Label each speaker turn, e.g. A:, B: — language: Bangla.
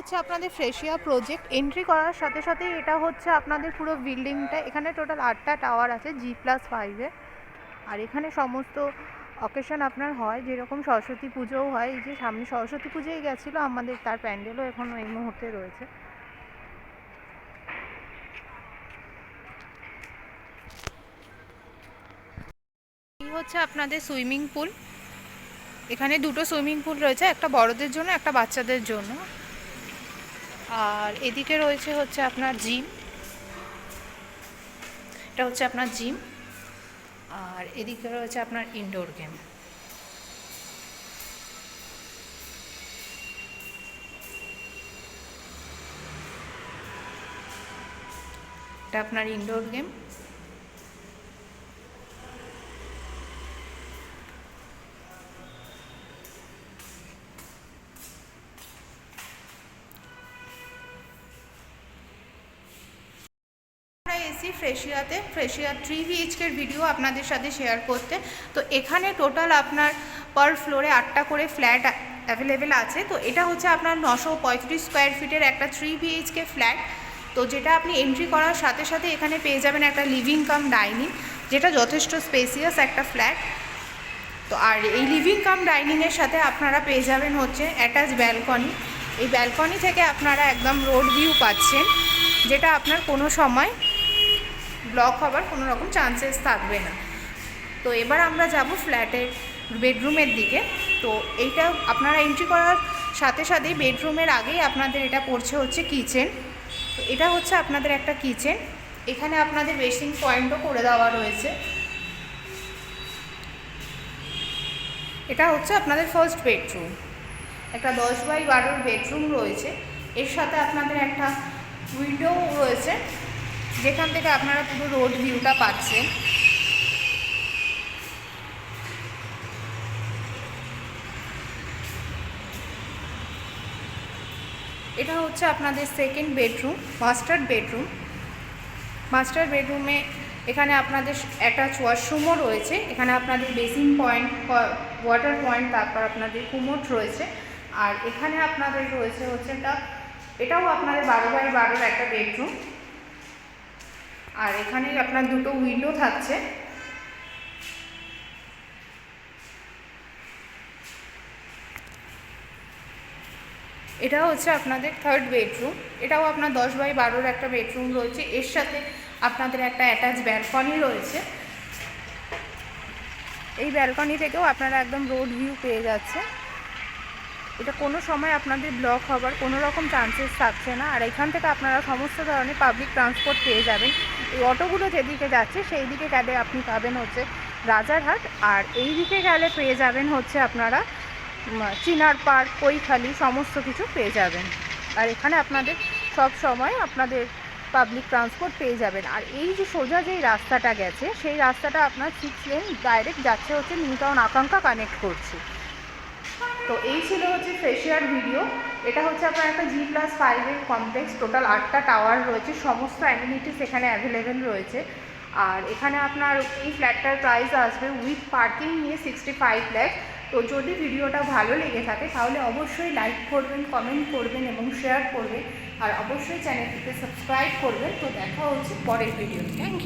A: হচ্ছে আপনাদের ফ্রেশিয়া প্রজেক্ট। এন্ট্রি করার সাথে সাথেই এটা হচ্ছে আপনাদের পুরো বিল্ডিংটা। এখানে টোটাল 8টা টাওয়ার আছে G+5-এ। আর এখানে সমস্ত অকেশন আপনার হয়, যেরকম সরস্বতী পুজোও হয়। এই যে সামনে সরস্বতী পুজোই গেছিলো আমাদের, তার প্যান্ডেলও এখনও এই মুহূর্তে রয়েছে। এই হচ্ছে আপনাদের সুইমিং পুল। এখানে দুটো সুইমিং পুল রয়েছে, একটা বড়দের জন্য, একটা বাচ্চাদের জন্য। আর এদিকে রয়েছে হচ্ছে আপনার জিম। এটা হচ্ছে আপনার জিম। আর এদিকে রয়েছে আপনার ইনডোর গেম। এটা আপনার ইনডোর গেম। এসি ফ্রেশিয়াতে, ফ্রেশিয়া 3 BHK ভিডিও আপনাদের সাথে শেয়ার করতে। তো এখানে টোটাল আপনার পার ফ্লোরে 8টা করে ফ্ল্যাট অ্যাভেলেবেল আছে। তো এটা হচ্ছে আপনার 935 স্কোয়ার ফিটের একটা 3 BHK ফ্ল্যাট। তো যেটা আপনি এন্ট্রি করার সাথে সাথে এখানে পেয়ে যাবেন একটা লিভিং কাম ডাইনিং, যেটা যথেষ্ট স্পেসিয়াস একটা ফ্ল্যাট। তো আর এই লিভিং কাম ডাইনিংয়ের সাথে আপনারা পেয়ে যাবেন হচ্ছে অ্যাটাচ ব্যালকনি। এই ব্যালকনি থেকে আপনারা একদম রোড ভিউ পাচ্ছেন, যেটা আপনার কোনো সময় ব্লক হবার কোনো রকম চান্সেস থাকবে না। তো এবার আমরা যাব ফ্ল্যাটের বেডরুমের দিকে। তো এইটা আপনারা এন্ট্রি করার সাথে সাথেই বেডরুমের আগেই আপনাদের এটা পড়ছে হচ্ছে কিচেন। তো এটা হচ্ছে আপনাদের একটা কিচেন। এখানে আপনাদের বেসিং পয়েন্টও করে দেওয়া রয়েছে। এটা হচ্ছে আপনাদের ফার্স্ট বেডরুম। একটা 10x12 বেডরুম রয়েছে। এর সাথে আপনাদের একটা উইন্ডো রয়েছে, যেখান থেকে আপনারা পুরো রোড ভিউটা পাচ্ছেন। এটা হচ্ছে আপনাদের second bedroom, master bedroom. Master বেডরুমে এখানে আপনাদের অ্যাটাচ ওয়াশরুমও রয়েছে। এখানে আপনাদের বেসিন পয়েন্ট, ওয়াটার পয়েন্ট, তারপর আপনাদের কুমোট রয়েছে। আর এখানে আপনাদের রয়েছে হচ্ছে এটাও আপনাদের 12x12 একটা বেডরুম। আর এখানে আপনার দুটো উইন্ডো থাকছে। এটা হচ্ছে আপনাদের থার্ড বেডরুম। এটাও আপনার 10x12 একটা বেডরুম রয়েছে। এর সাথে আপনাদের একটা অ্যাটাচ ব্যালকনি রয়েছে। এই ব্যালকনি থেকেও আপনারা একদম রোড ভিউ পেয়ে যাচ্ছে। এটা কোনো সময় আপনাদের ব্লক হবার কোনো রকম চান্সেস থাকছে না। আর এখান থেকে আপনারা সমস্ত ধরনের পাবলিক ট্রান্সপোর্ট পেয়ে যাবেন। এই অটোগুলো যেদিকে যাচ্ছে সেই দিকে গেলে আপনি পাবেন হচ্ছে রাজারহাট, আর এই দিকে গেলে পেয়ে যাবেন হচ্ছে আপনারা চিনার পার্ক, কৈখালি, সমস্ত কিছু পেয়ে যাবেন। আর এখানে আপনাদের সব সময় আপনাদের পাবলিক ট্রান্সপোর্ট পেয়ে যাবেন। আর এই যে সোজা যেই রাস্তাটা গেছে, সেই রাস্তাটা আপনার 6 লেন ডাইরেক্ট যাচ্ছে হচ্ছে নিউ টাউন আকাঙ্ক্ষা কানেক্ট করছে। তো এই ছিল হচ্ছে ফ্রেশিয়ার ভিডিও। এটা হচ্ছে আপনার একটা G+5-এর কমপ্লেক্স। টোটাল 8টা টাওয়ার রয়েছে, সমস্ত অ্যামিনিটিস এখানে অ্যাভেলেবেল রয়েছে। আর এখানে আপনার এই ফ্ল্যাটটার প্রাইস আসবে উইথ পার্কিং নিয়ে 65 লাখ। তো যদি ভিডিওটা ভালো লেগে থাকে তাহলে অবশ্যই লাইক করবেন, কমেন্ট করবেন এবং শেয়ার করবেন। আর অবশ্যই চ্যানেলটিকে সাবস্ক্রাইব করবেন। তো দেখা হচ্ছে পরের ভিডিও। Thank you.